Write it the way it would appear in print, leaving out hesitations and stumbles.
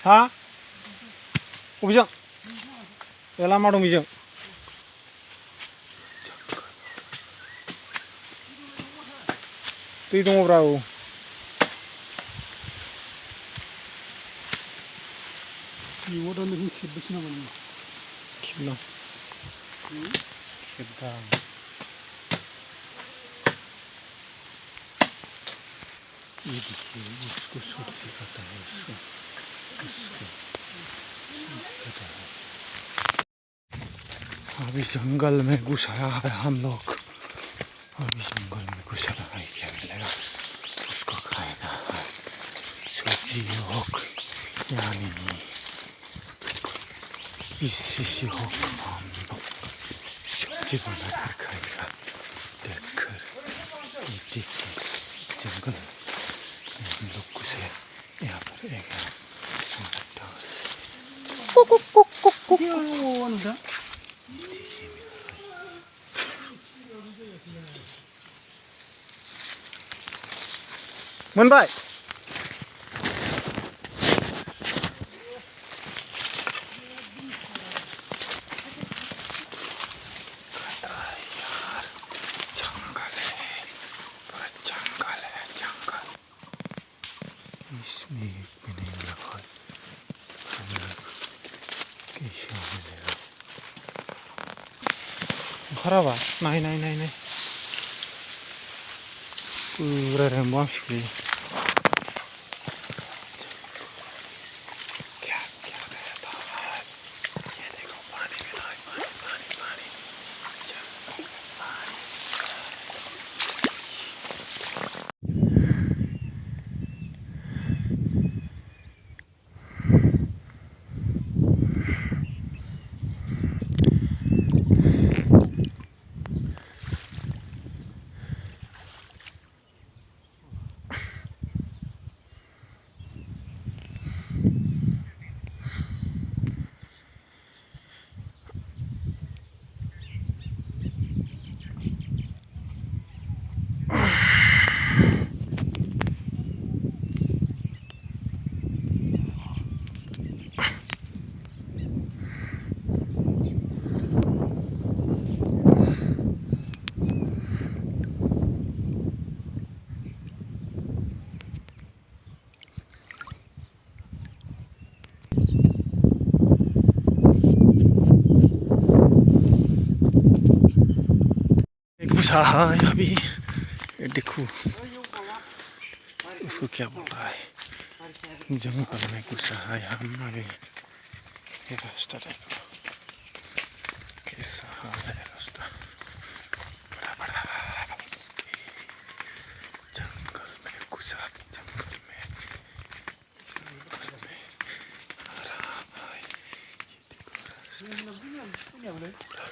हाँ उबिजों ये लामा दं बिजों दै दङब्रा औ 이거는 खेबबेसे नामा नोङो खेबथाम खेबथाम ये देखिए इसको शूट भी करता है इसको करता है अभी जंगल में घुस आया है हम लोग अभी जंगल में घुस रहा है क्या मिलेगा उसको खाएगा सब्जी होक यानी इसी होक हम लोग सब्जी बनाकर खाएगा देखकर ये देखिए जंगल हम लोग घुसे यहाँ पर एक मोनबाय इसमें भी नहीं लगा कैसा मिलेगा खराब है नहीं नहीं नहीं नहीं पूरा रेमबो फिर क्या क्या रहता है ये देखो पानी में नहीं पानी पानी पानी घुसा है अभी ये देखो उसको क्या बोल रहा है जंगल में घुसा है हम अभी ये रास्ता देखो कैसा है रास्ता बड़ा बड़ा जंगल में घुसा जंगल में आराम है ये देखो